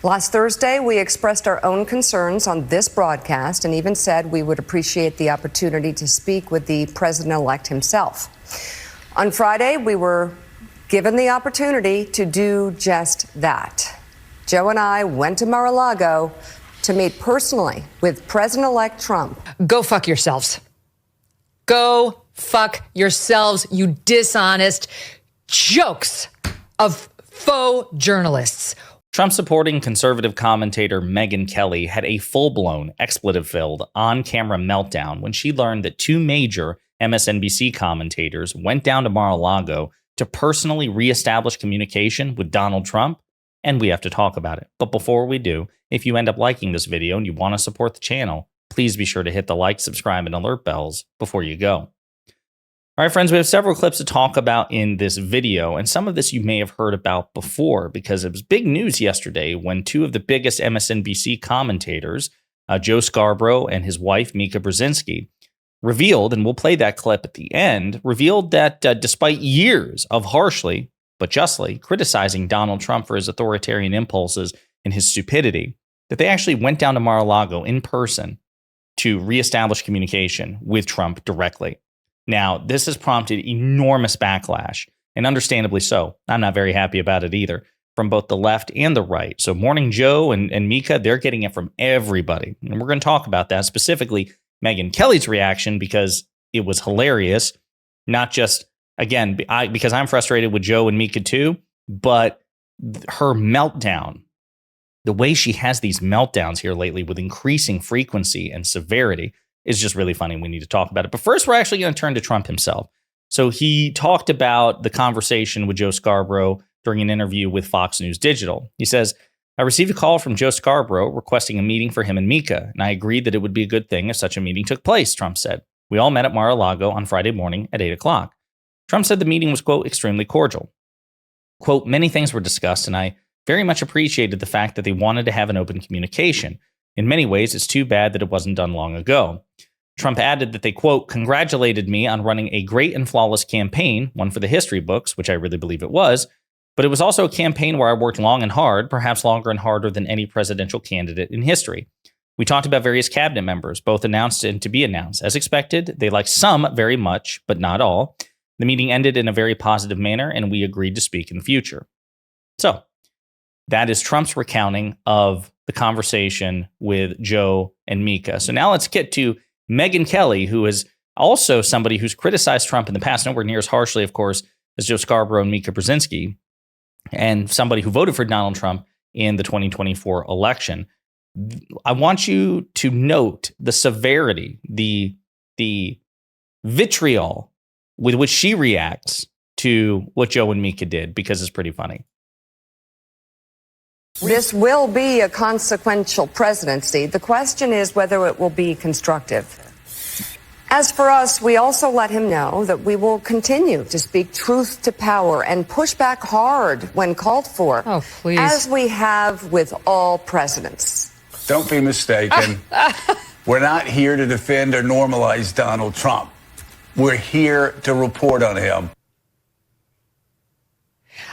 Last Thursday, we expressed our own concerns on this broadcast and even said we would appreciate the opportunity to speak with the president-elect himself. On Friday, we were given the opportunity to do just that. Joe and I went to Mar-A-Lago to meet personally with President-elect Trump. Go fuck yourselves. Go fuck yourselves, you dishonest jokes of faux journalists. Trump-supporting conservative commentator Megyn Kelly had a full-blown, expletive-filled, on-camera meltdown when she learned that two major MSNBC commentators went down to Mar-a-Lago to personally reestablish communication with Donald Trump, and we have to talk about it. But before we do, if you end up liking this video and you want to support the channel, please be sure to hit the like, subscribe, and alert bells before you go. All right, friends, we have several clips to talk about in this video, and some of this you may have heard about before because it was big news yesterday when two of the biggest MSNBC commentators, Joe Scarborough and his wife, Mika Brzezinski, revealed, and we'll play that clip at the end, revealed that despite years of harshly, but justly, criticizing Donald Trump for his authoritarian impulses and his stupidity, that they actually went down to Mar-a-Lago in person to reestablish communication with Trump directly. Now, this has prompted enormous backlash, and understandably so. I'm not very happy about it either, from both the left and the right. So Morning Joe and Mika, they're getting it from everybody. And we're going to talk about that, specifically Megyn Kelly's reaction, because it was hilarious. Not just, again, because I'm frustrated with Joe and Mika too, but her meltdown, the way she has these meltdowns here lately with increasing frequency and severity, is just really funny. We need to talk about it. But first, we're actually going to turn to Trump himself. So he talked about the conversation with Joe Scarborough during an interview with Fox News Digital. He says, I received a call from Joe Scarborough requesting a meeting for him and Mika, and I agreed that it would be a good thing if such a meeting took place, Trump said. We all met at Mar-a-Lago on Friday morning at 8 o'clock. Trump said the meeting was, quote, extremely cordial. Quote, many things were discussed, and I very much appreciated the fact that they wanted to have an open communication. In many ways, it's too bad that it wasn't done long ago. Trump added that they, quote, congratulated me on running a great and flawless campaign, one for the history books, which I really believe it was, but it was also a campaign where I worked long and hard, perhaps longer and harder than any presidential candidate in history. We talked about various cabinet members, both announced and to be announced. As expected, they liked some very much, but not all. The meeting ended in a very positive manner, and we agreed to speak in the future. So that is Trump's recounting of the conversation with Joe and Mika. So now let's get to Megyn Kelly, who is also somebody who's criticized Trump in the past, nowhere near as harshly, of course, as Joe Scarborough and Mika Brzezinski, and somebody who voted for Donald Trump in the 2024 election. I want you to note the severity, the vitriol with which she reacts to what Joe and Mika did, because it's pretty funny. This will be a consequential presidency. The question is whether it will be constructive. As for us, we also let him know that we will continue to speak truth to power and push back hard when called for. Oh, please. As we have with all presidents. Don't be mistaken. We're not here to defend or normalize Donald Trump. We're here to report on him.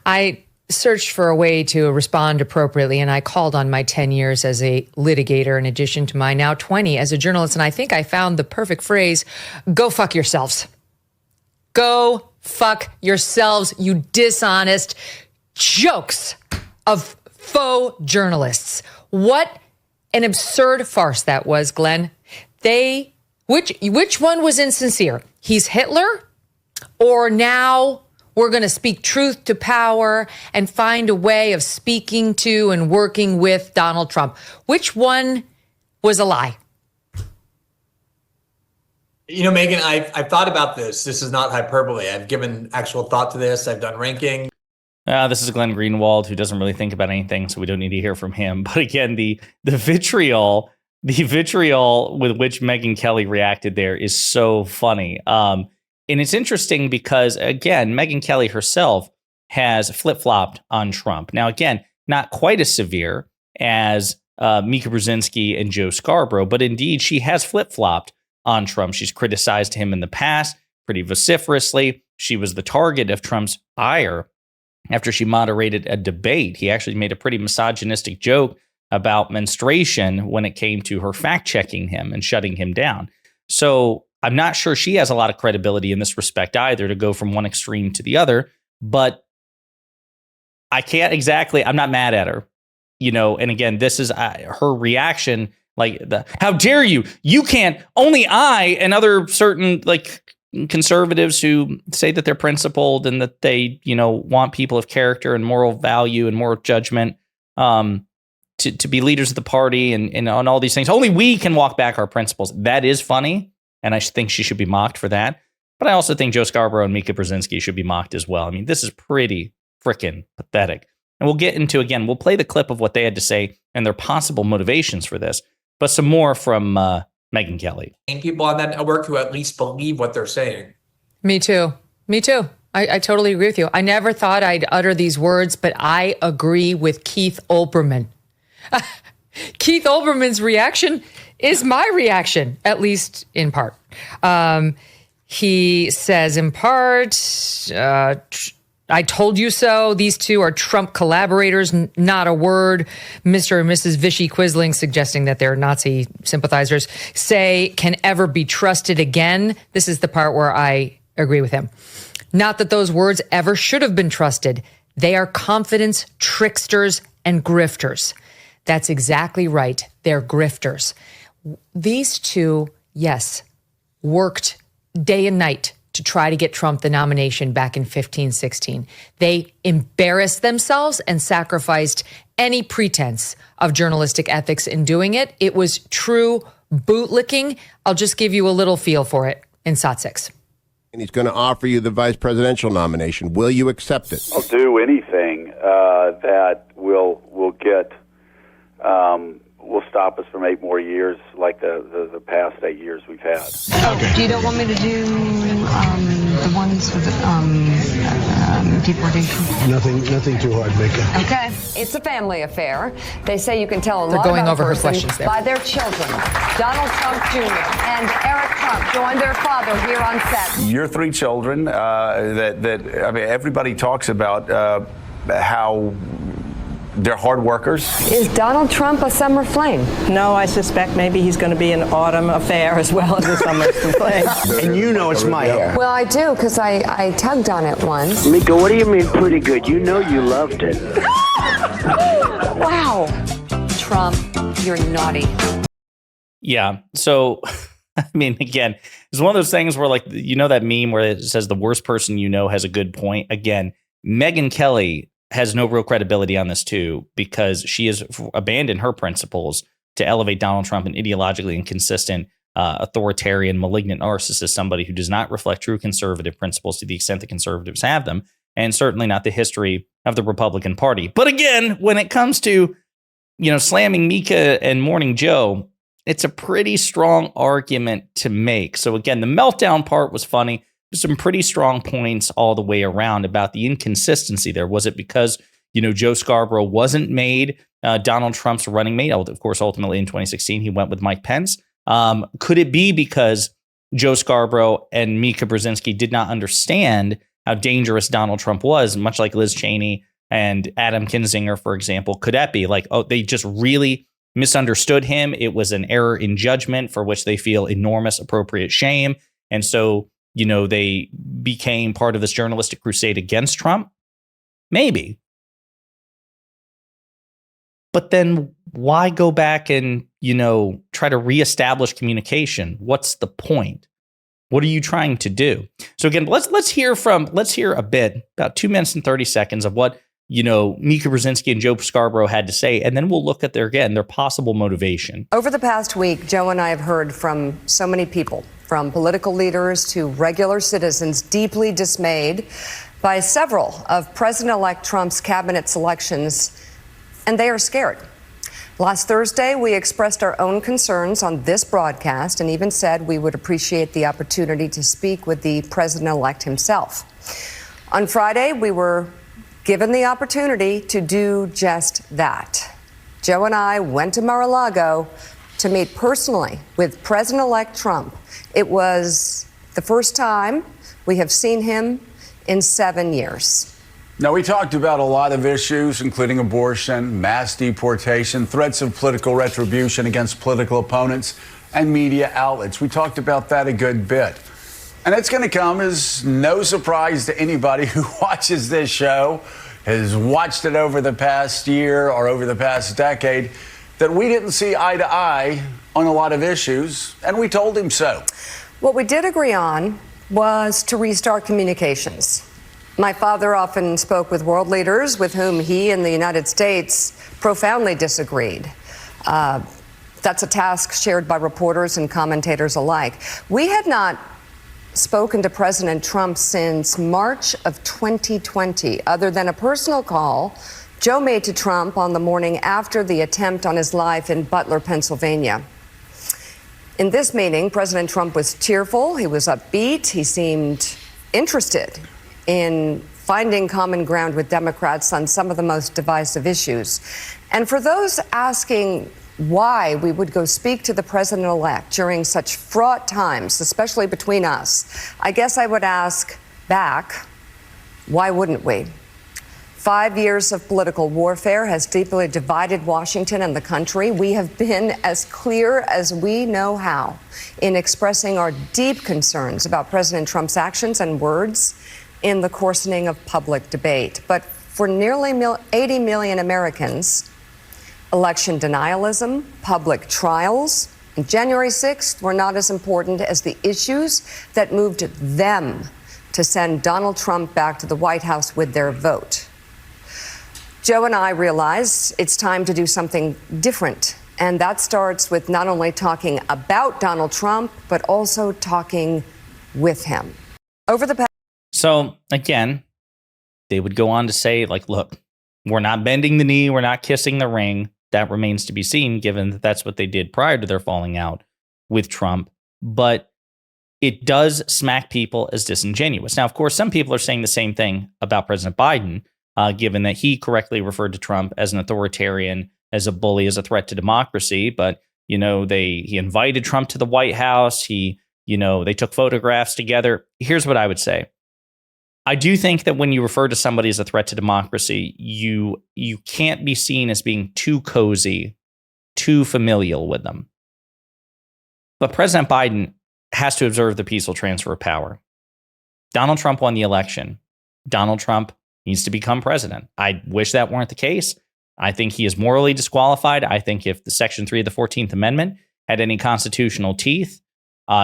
I searched for a way to respond appropriately, and I called on my 10 years as a litigator in addition to my now 20 as a journalist, and I think I found the perfect phrase, go fuck yourselves. Go fuck yourselves, you dishonest jokes of faux journalists. What an absurd farce that was, Glenn. Which one was insincere? He's Hitler, or now we're going to speak truth to power and find a way of speaking to and working with Donald Trump? Which one was a lie? You know, Megyn, I've thought about this. This is not hyperbole. I've given actual thought to this. I've done ranking. This is Glenn Greenwald, who doesn't really think about anything, so we don't need to hear from him. But again, the vitriol with which Megyn Kelly reacted there is so funny. And it's interesting because, again, Megyn Kelly herself has flip-flopped on Trump. Now, again, not quite as severe as Mika Brzezinski and Joe Scarborough, but indeed she has flip-flopped on Trump. She's criticized him in the past pretty vociferously. She was the target of Trump's ire after she moderated a debate. He actually made a pretty misogynistic joke about menstruation when it came to her fact-checking him and shutting him down. So I'm not sure she has a lot of credibility in this respect either, to go from one extreme to the other, but I'm not mad at her, and again, this is her reaction, like, how dare you? You can't, only I and other certain conservatives who say that they're principled and that they, want people of character and moral value and moral judgment to be leaders of the party and on all these things. Only we can walk back our principles. That is funny, and I think she should be mocked for that. But I also think Joe Scarborough and Mika Brzezinski should be mocked as well. I mean, this is pretty freaking pathetic. And we'll get into, again, we'll play the clip of what they had to say and their possible motivations for this, but some more from Megyn Kelly. People on that network who at least believe what they're saying. Me too. I totally agree with you. I never thought I'd utter these words, but I agree with Keith Olbermann. Keith Olbermann's reaction is my reaction, at least in part. He says, in part, I told you so. These two are Trump collaborators, not a word. Mr. and Mrs. Vichy Quisling, suggesting that they're Nazi sympathizers, say can ever be trusted again. This is the part where I agree with him. Not that those words ever should have been trusted. They are confidence tricksters and grifters. That's exactly right. They're grifters. These two, yes, worked day and night to try to get Trump the nomination back in 2015-16. They embarrassed themselves and sacrificed any pretense of journalistic ethics in doing it. It was true bootlicking. I'll just give you a little feel for it in SOT 6. And he's going to offer you the vice presidential nomination. Will you accept it? I'll do anything that will get will stop us from 8 more years, like the past 8 years we've had. Okay. You don't want me to do the ones with deportation? Nothing too hard, Mika. Okay. It's a family affair. They say you can tell a They're lot going about over a her person questions there. by their children. Donald Trump Jr. and Eric Trump joined their father here on set. Your 3 children, everybody talks about how they're hard workers. Is Donald Trump a summer flame? No, I suspect maybe he's going to be an autumn affair as well as a summer flame. And you know it's my hair. Well, I do, because I tugged on it once. Mika, what do you mean pretty good? You know you loved it. Wow. Trump, you're naughty. Yeah. So, I mean, again, it's one of those things where, that meme where it says the worst person you know has a good point. Again, Megyn Kelly has no real credibility on this too, because she has abandoned her principles to elevate Donald Trump, an ideologically inconsistent, authoritarian, malignant narcissist, somebody who does not reflect true conservative principles to the extent that conservatives have them, and certainly not the history of the Republican Party. But again, when it comes to, slamming Mika and Morning Joe, it's a pretty strong argument to make. So again, the meltdown part was funny. Some pretty strong points all the way around about the inconsistency there. Was it because, Joe Scarborough wasn't made Donald Trump's running mate? Of course, ultimately in 2016, he went with Mike Pence. Could it be because Joe Scarborough and Mika Brzezinski did not understand how dangerous Donald Trump was, much like Liz Cheney and Adam Kinzinger, for example? Could that be they just really misunderstood him? It was an error in judgment for which they feel enormous appropriate shame. And so, they became part of this journalistic crusade against Trump? Maybe. But then why go back and, try to reestablish communication? What's the point? What are you trying to do? So again, let's hear a bit, about 2 minutes and 30 seconds of what, Mika Brzezinski and Joe Scarborough had to say, and then we'll look at their possible motivation. Over the past week, Joe and I have heard from so many people, from political leaders to regular citizens, deeply dismayed by several of President-elect Trump's cabinet selections, and they are scared. Last Thursday, we expressed our own concerns on this broadcast and even said we would appreciate the opportunity to speak with the president-elect himself. On Friday, we were given the opportunity to do just that. Joe and I went to Mar-A-Lago to meet personally with President-elect Trump. It was the first time we have seen him in 7 years. Now, we talked about a lot of issues, including abortion, mass deportation, threats of political retribution against political opponents, and media outlets. We talked about that a good bit. And it's going to come as no surprise to anybody who watches this show, has watched it over the past year or over the past decade, that we didn't see eye to eye on a lot of issues, and we told him so. What we did agree on was to restart communications. My father often spoke with world leaders with whom he and the United States profoundly disagreed. That's a task shared by reporters and commentators alike. We had not spoken to President Trump since March of 2020, other than a personal call Joe made to Trump on the morning after the attempt on his life in Butler, Pennsylvania. In this meeting, President Trump was cheerful, he was upbeat, he seemed interested in finding common ground with Democrats on some of the most divisive issues. And for those asking why we would go speak to the president-elect during such fraught times, especially between us, I guess I would ask back, why wouldn't we? 5 years of political warfare has deeply divided Washington and the country. We have been as clear as we know how in expressing our deep concerns about President Trump's actions and words in the coarsening of public debate. But for nearly 80 million Americans, election denialism, public trials, and January 6th were not as important as the issues that moved them to send Donald Trump back to the White House with their vote. Joe and I realized it's time to do something different. And that starts with not only talking about Donald Trump, but also talking with him. Over the past. So again, they would go on to say, like, look, we're not bending the knee. We're not kissing the ring. That remains to be seen, given that that's what they did prior to their falling out with Trump. But it does smack people as disingenuous. Now, of course, some people are saying the same thing about President Biden, given that he correctly referred to Trump as an authoritarian, as a bully, as a threat to democracy. But, you know, he invited Trump to the White House. They took photographs together. Here's what I would say. I do think that when you refer to somebody as a threat to democracy, you can't be seen as being too cozy, too familial with them. But President Biden has to observe the peaceful transfer of power. Donald Trump won the election. Donald Trump needs to become president. I wish that weren't the case. I think he is morally disqualified. I think if the Section 3 of the 14th Amendment had any constitutional teeth,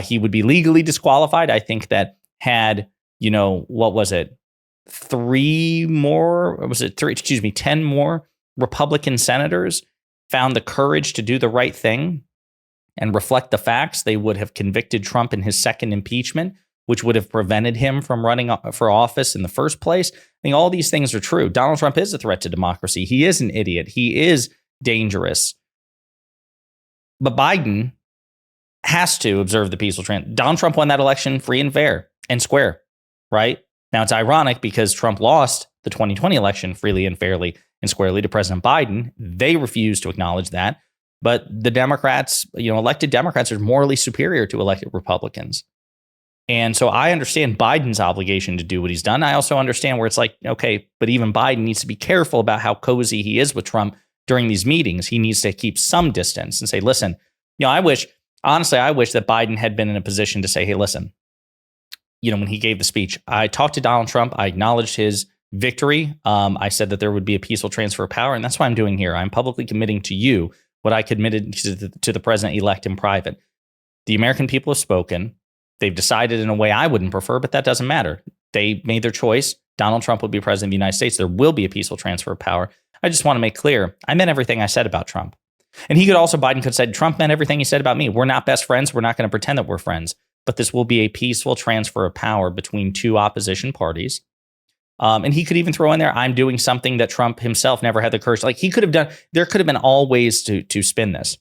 he would be legally disqualified. I think that had, 10 more Republican senators found the courage to do the right thing and reflect the facts, they would have convicted Trump in his second impeachment, which would have prevented him from running for office in the first place. I think all these things are true. Donald Trump is a threat to democracy. He is an idiot. He is dangerous. But Biden has to observe the peaceful trend. Donald Trump won that election free and fair and square, right? Now, it's ironic because Trump lost the 2020 election freely and fairly and squarely to President Biden. They refuse to acknowledge that. But the Democrats, elected Democrats are morally superior to elected Republicans. And so I understand Biden's obligation to do what he's done. I also understand where it's like, okay, but even Biden needs to be careful about how cozy he is with Trump during these meetings. He needs to keep some distance and say, listen, I wish that Biden had been in a position to say, hey, listen, when he gave the speech, I talked to Donald Trump. I acknowledged his victory. I said that there would be a peaceful transfer of power. And that's what I'm doing here. I'm publicly committing to you what I committed to the president-elect in private. The American people have spoken. They've decided in a way I wouldn't prefer, but that doesn't matter. They made their choice. Donald Trump will be president of the United States. There will be a peaceful transfer of power. I just want to make clear, I meant everything I said about Trump. And Biden could have said, Trump meant everything he said about me. We're not best friends. We're not going to pretend that we're friends. But this will be a peaceful transfer of power between two opposition parties. And he could even throw in there, I'm doing something that Trump himself never had the courage. Like he could have done, there could have been all ways to spin this.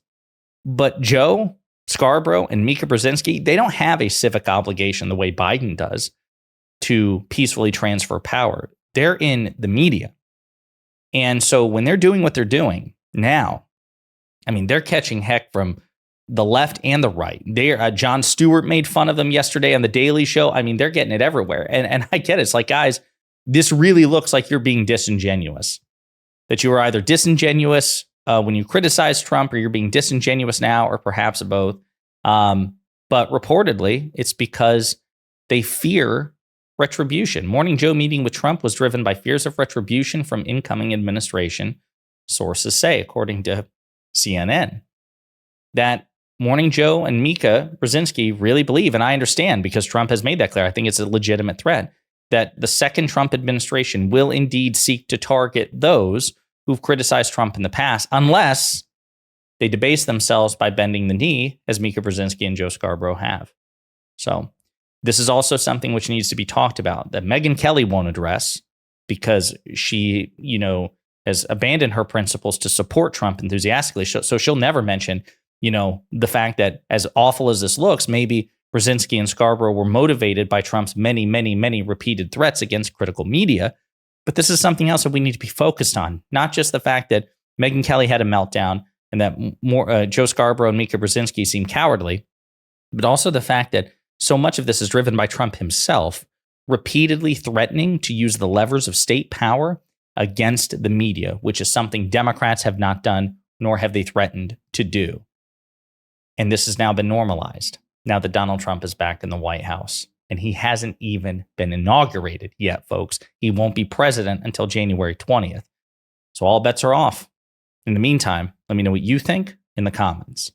But Joe, Scarborough, and Mika Brzezinski, they don't have a civic obligation the way Biden does to peacefully transfer power. They're in the media. And so when they're doing what they're doing now, they're catching heck from the left and the right. Jon Stewart made fun of them yesterday on The Daily Show. They're getting it everywhere. And I get it. It's like, guys, this really looks like you're being disingenuous. That you were either disingenuous when you criticized Trump, or you're being disingenuous now, or perhaps both. But reportedly, it's because they fear retribution. Morning Joe meeting with Trump was driven by fears of retribution from incoming administration, sources say, according to CNN. That Morning Joe and Mika Brzezinski really believe, and I understand because Trump has made that clear, I think it's a legitimate threat, that the second Trump administration will indeed seek to target those who've criticized Trump in the past, unless they debase themselves by bending the knee, as Mika Brzezinski and Joe Scarborough have. So this is also something which needs to be talked about, that Megyn Kelly won't address because she, has abandoned her principles to support Trump enthusiastically. So she'll never mention, the fact that, as awful as this looks, maybe Brzezinski and Scarborough were motivated by Trump's many, many, many repeated threats against critical media. But this is something else that we need to be focused on, not just the fact that Megyn Kelly had a meltdown and that Joe Scarborough and Mika Brzezinski seem cowardly, but also the fact that so much of this is driven by Trump himself, repeatedly threatening to use the levers of state power against the media, which is something Democrats have not done, nor have they threatened to do. And this has now been normalized, now that Donald Trump is back in the White House. And he hasn't even been inaugurated yet, folks. He won't be president until January 20th. So all bets are off. In the meantime, let me know what you think in the comments.